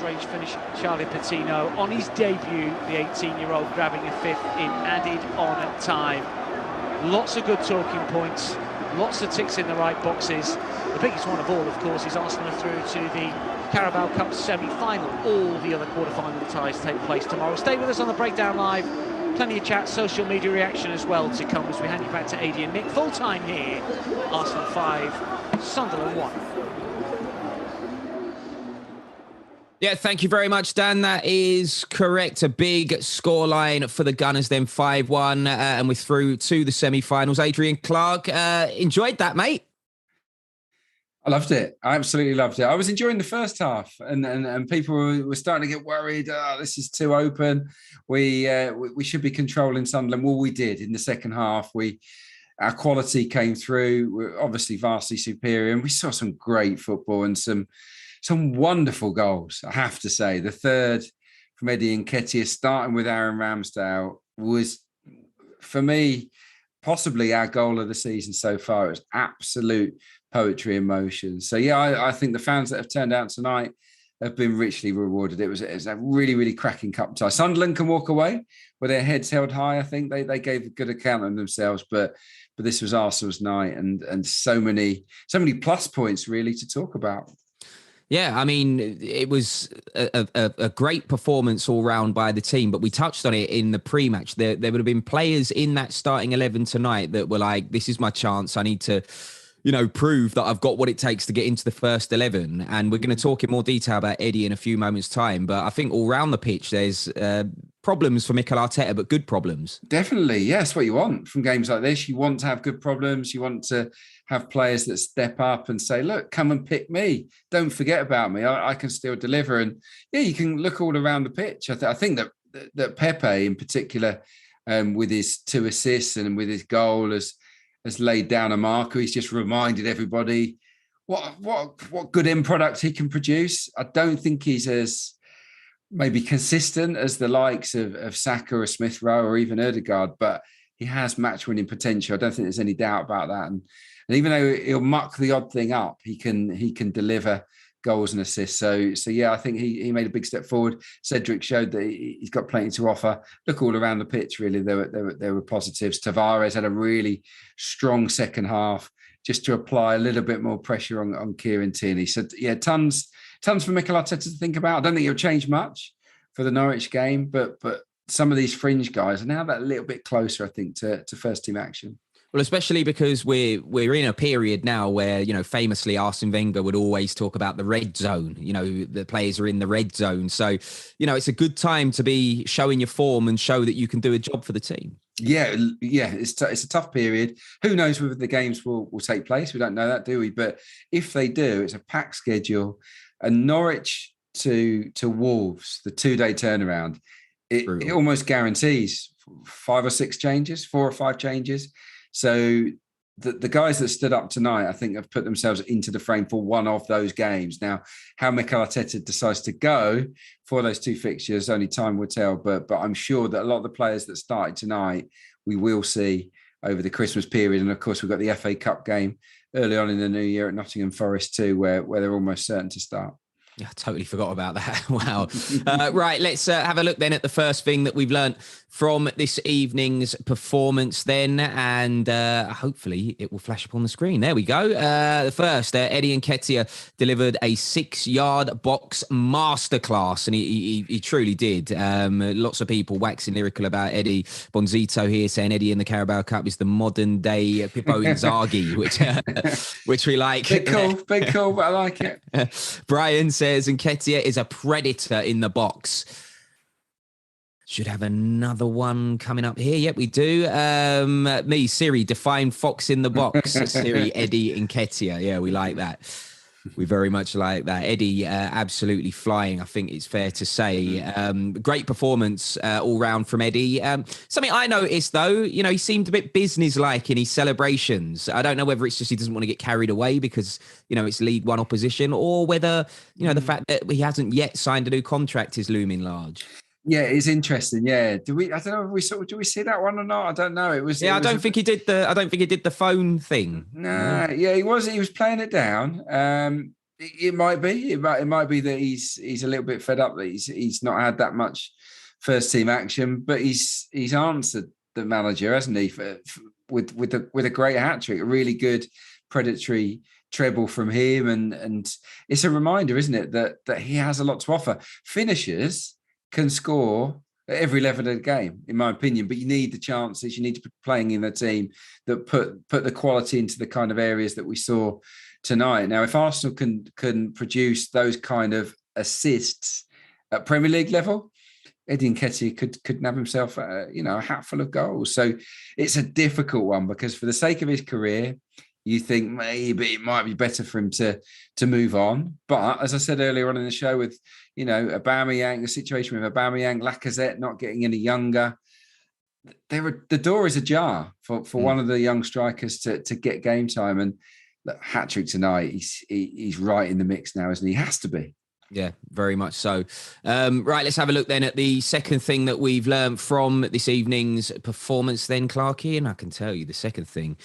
close-range finish, Charlie Patino. On his debut, the 18-year-old grabbing a fifth in added-on time. Lots of good talking points, lots of ticks in the right boxes. The biggest one of all, of course, is Arsenal are through to the Carabao Cup semi-final. All the other quarter-final ties take place tomorrow. Stay with us on the Breakdown Live. Plenty of chat, social media reaction as well to come as we hand you back to AD and Nick. Full time here, Arsenal 5, Sunderland 1. Yeah, thank you very much, Dan. That is correct. A big scoreline for the Gunners, then 5-1, and we're through to the semi-finals. Adrian Clark, enjoyed that, mate? I loved it. I absolutely loved it. I was enjoying the first half, and people were starting to get worried. Oh, this is too open. We should be controlling Sunderland. Well, we did in the second half. Our quality came through. We're obviously vastly superior, and we saw some great football and some wonderful goals, I have to say. The third from Eddie Nketiah, starting with Aaron Ramsdale, was, for me, possibly our goal of the season so far. It was absolute poetry in motion. So, yeah, I think the fans that have turned out tonight have been richly rewarded. It was a really, really cracking cup tie. Sunderland can walk away with their heads held high. I think they gave a good account of themselves, but this was Arsenal's night, and so many plus points really to talk about. Yeah, I mean, it was a great performance all round by the team, but we touched on it in the pre-match. There would have been players in that starting 11 tonight that were like, this is my chance. I need to, prove that I've got what it takes to get into the first 11. And we're going to talk in more detail about Eddie in a few moments' time. But I think all round the pitch, there's problems for Mikel Arteta, but good problems. Definitely. Yes, what you want from games like this. You want to have good problems. You want to have players that step up and say, look, come and pick me. Don't forget about me. I can still deliver. And yeah, you can look all around the pitch. I think that Pepe in particular, with his 2 assists and with his goal has laid down a marker. He's just reminded everybody what good end product he can produce. I don't think he's as maybe consistent as the likes of Saka or Smith Rowe or even Ødegaard, but he has match-winning potential. I don't think there's any doubt about that. And even though he'll muck the odd thing up, he can deliver goals and assists. So yeah, I think he made a big step forward. Cedric showed that he's got plenty to offer. Look all around the pitch, really. There were positives. Tavares had a really strong second half, just to apply a little bit more pressure on Kieran Tierney. So yeah, tons for Mikel Arteta to think about. I don't think he'll change much for the Norwich game, but some of these fringe guys are now that little bit closer, I think, to first team action. Well, especially because we're in a period now where, famously Arsene Wenger would always talk about the red zone. The players are in the red zone. So, it's a good time to be showing your form and show that you can do a job for the team. Yeah, it's a tough period. Who knows whether the games will take place? We don't know that, do we? But if they do, it's a packed schedule. And Norwich to Wolves, the 2-day turnaround, it almost guarantees 4 or 5 changes. So the guys that stood up tonight, I think, have put themselves into the frame for one of those games. Now, how Mikel Arteta decides to go for those 2 fixtures, only time will tell. But I'm sure that a lot of the players that started tonight, we will see over the Christmas period. And of course, we've got the FA Cup game early on in the new year at Nottingham Forest too, where they're almost certain to start. I totally forgot about that. Wow. Right, let's have a look then at the first thing that we've learnt from this evening's performance then, and hopefully it will flash up on the screen. There we go. The first, Eddie Nketiah delivered a 6-yard box masterclass, and he truly did. Lots of people waxing lyrical about Eddie. Bonzito here saying Eddie in the Carabao Cup is the modern day Pippo Inzaghi, which we like. Big cool, but I like it. Brian says Nketiah is a predator in the box. Should have another one coming up here. Yep, we do. Siri, define fox in the box. Siri, Eddie Nketiah. Yeah, we like that. We very much like that. Eddie, absolutely flying, I think it's fair to say. Great performance all round from Eddie. Something I noticed, though, he seemed a bit business-like in his celebrations. I don't know whether it's just he doesn't want to get carried away because, it's League One opposition, or whether, the fact that he hasn't yet signed a new contract is looming large. Yeah, it's interesting. Yeah, do we see that one or not? I don't know. I don't think he did the phone thing. Nah, yeah, he was playing it down. It might be. It might be that he's a little bit fed up that he's not had that much first team action, but he's answered the manager, hasn't he? With a great hat trick, a really good predatory treble from him, and it's a reminder, isn't it, that he has a lot to offer. Finishers can score at every level of the game, in my opinion, but you need the chances. You need to be playing in a team that put the quality into the kind of areas that we saw tonight. Now, if Arsenal can produce those kind of assists at Premier League level, Eddie Nketiah could nab himself a hatful of goals. So it's a difficult one, because for the sake of his career, you think maybe it might be better for him to move on. But as I said earlier on in the show, with Aubameyang, the situation with Aubameyang, Lacazette not getting any younger, the door is ajar for one of the young strikers to get game time. And hat trick tonight, he's right in the mix now, isn't he? He has to be. Yeah, very much so. Right, let's have a look then at the second thing that we've learned from this evening's performance then, Clarkie. And I can tell you the second thing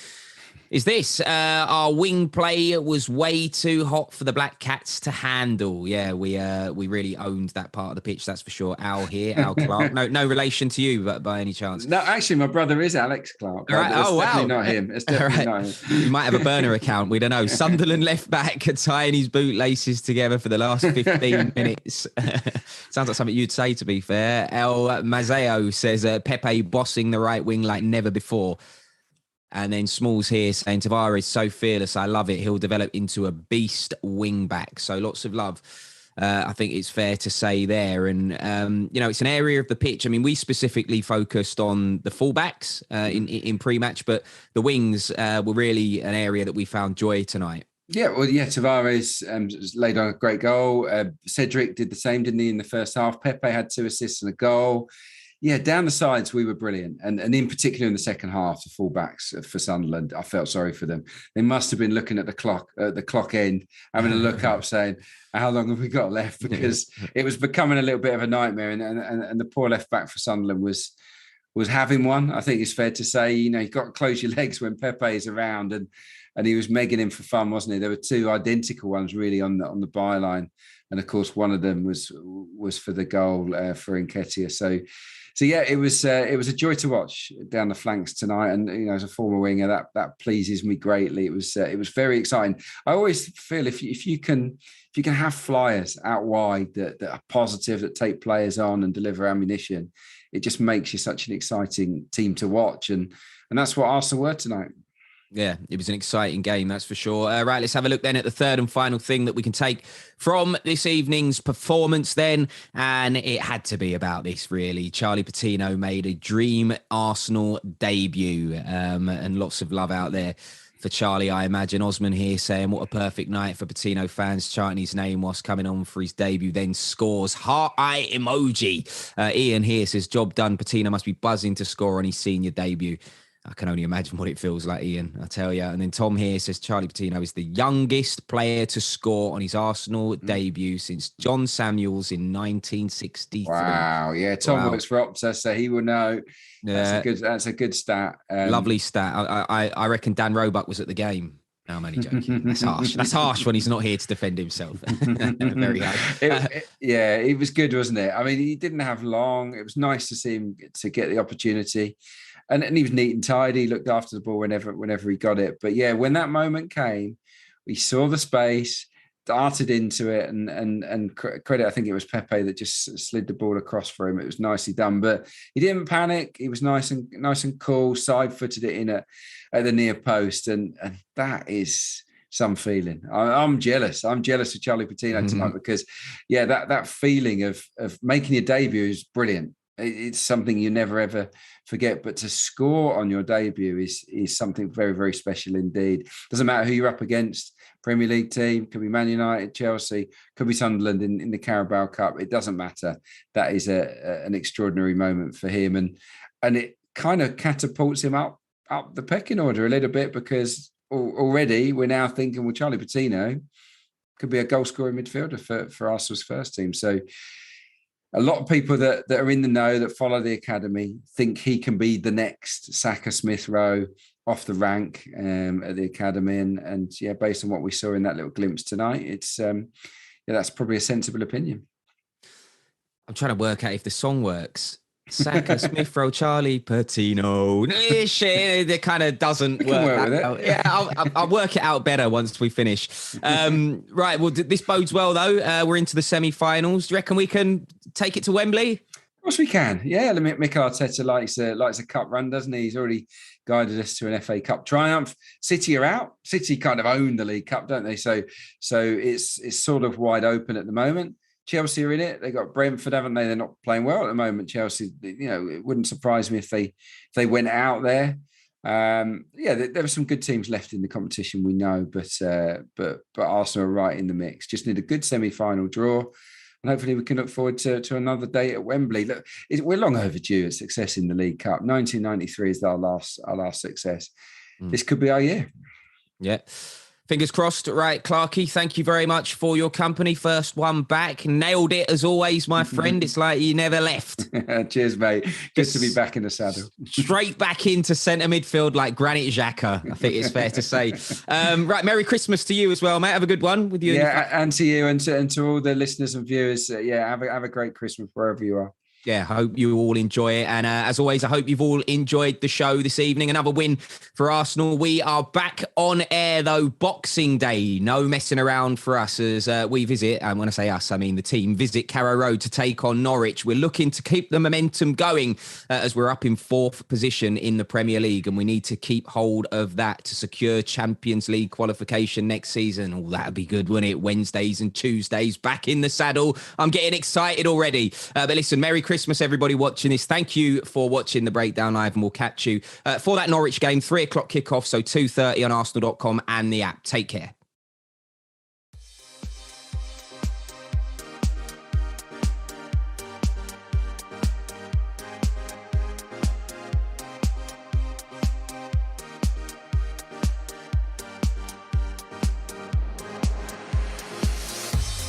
is this. Our wing play was way too hot for the Black Cats to handle. Yeah, we really owned that part of the pitch, that's for sure. Al Clark. No relation to you, but by any chance? No, actually, my brother is Alex Clark. Right. Oh, wow. Definitely not him. It's definitely not him. You might have a burner account. We don't know. Sunderland left back tying his bootlaces together for the last 15 minutes. Sounds like something you'd say, to be fair. El Mazeo says Pepe bossing the right wing like never before. And then Smalls here saying, Tavares is so fearless. I love it. He'll develop into a beast wing back. So lots of love. I think it's fair to say there. And, it's an area of the pitch. I mean, we specifically focused on the fullbacks in pre-match, but the wings were really an area that we found joy tonight. Yeah, Tavares laid on a great goal. Cedric did the same, didn't he, in the first half? Pepe had 2 assists and a goal. Yeah, down the sides, we were brilliant. And in particular in the second half, the fullbacks for Sunderland, I felt sorry for them. They must have been looking at the clock end, having a look up saying, how long have we got left? Because it was becoming a little bit of a nightmare. And the poor left back for Sunderland was having one. I think it's fair to say, you've got to close your legs when Pepe is around. And he was megging him for fun, wasn't he? There were 2 identical ones really on the byline. And of course, one of them was for the goal for Nketiah. So yeah, it was a joy to watch down the flanks tonight, and as a former winger, that pleases me greatly. It was very exciting. I always feel if you can have flyers out wide that are positive, that take players on and deliver ammunition, it just makes you such an exciting team to watch, and that's what Arsenal were tonight. Yeah, it was an exciting game, that's for sure. Right, let's have a look then at the third and final thing that we can take from this evening's performance then. And it had to be about this, really. Charlie Patino made a dream Arsenal debut, and lots of love out there for Charlie, I imagine. Osman here saying, what a perfect night for Patino fans, chanting his name whilst coming on for his debut, then scores. Heart eye emoji. Ian here says, job done. Patino must be buzzing to score on his senior debut. I can only imagine what it feels like, Ian, I tell you. And then Tom here says Charlie Patino is the youngest player to score on his Arsenal debut since John Samuels in 1963. Wow, yeah. Tom works for Opta, so he will know. Yeah. That's a good stat. Lovely stat. I reckon Dan Roebuck was at the game. No, I'm only joking. That's harsh. That's harsh when he's not here to defend himself. Very hard. It was good, wasn't it? I mean, he didn't have long. It was nice to see him to get the opportunity. And he was neat and tidy. He looked after the ball whenever he got it. But yeah, when that moment came, we saw the space, darted into it, and credit, I think it was Pepe that just slid the ball across for him. It was nicely done, but he didn't panic. He was nice and cool. Side-footed it in at the near post, and that is some feeling. I'm jealous. I'm jealous of Charlie Patino tonight because, yeah, that feeling of making your debut is brilliant. It's something you never ever forget, but to score on your debut is something very, very special indeed. Doesn't matter who you're up against. Premier League team, could be Man United, Chelsea, could be Sunderland in the Carabao Cup. It doesn't matter. That is an extraordinary moment for him, and it kind of catapults him up the pecking order a little bit, because already we're now thinking, well, Charlie Patino could be a goal scoring midfielder for Arsenal's first team. So a lot of people that are in the know, that follow the academy, think he can be the next Saka, Smith Rowe, off the rank at the academy, and yeah, based on what we saw in that little glimpse tonight, it's that's probably a sensible opinion. I'm trying to work out if the song works. Saka, Smith Rowe, Charlie, Patino. It kind of doesn't work with out. it. Yeah, I'll work it out better once we finish. Right, well, this bodes well, though. We're into the semi-finals. Do you reckon we can take it to Wembley? Of course we can. Yeah, Mikel Arteta likes a cup run, doesn't he? He's already guided us to an FA Cup triumph. City are out. City kind of own the League Cup, don't they? So it's sort of wide open at the moment. Chelsea are in it. They got Brentford, haven't they? They're not playing well at the moment. Chelsea, it wouldn't surprise me if they went out there. There were some good teams left in the competition, we know, but Arsenal are right in the mix. Just need a good semi-final draw, and hopefully we can look forward to another day at Wembley. Look, we're long overdue at success in the League Cup. 1993 is our last success. This could be our year. Yeah. Fingers crossed. Right, Clarky, thank you very much for your company. First one back. Nailed it as always, my friend. It's like you never left. Cheers, mate. Good to be back in the saddle. Straight back into centre midfield like Granit Xhaka, I think it's fair to say. Right, Merry Christmas to you as well, mate. Have a good one with you. Yeah, and to you and to all the listeners and viewers. Have a great Christmas wherever you are. Yeah, hope you all enjoy it. And as always, I hope you've all enjoyed the show this evening. Another win for Arsenal. We are back on air, though, Boxing Day. No messing around for us as we visit, and when I say us, I mean the team, visit Carrow Road to take on Norwich. We're looking to keep the momentum going as we're up in 4th position in the Premier League, and we need to keep hold of that to secure Champions League qualification next season. Oh, that'd be good, wouldn't it? Wednesdays and Tuesdays, back in the saddle. I'm getting excited already. But listen, Merry Christmas, everybody watching this. Thank you for watching the Breakdown Live, and we'll catch you for that Norwich game, 3 o'clock kickoff, so 2:30 on Arsenal.com and the app. Take care.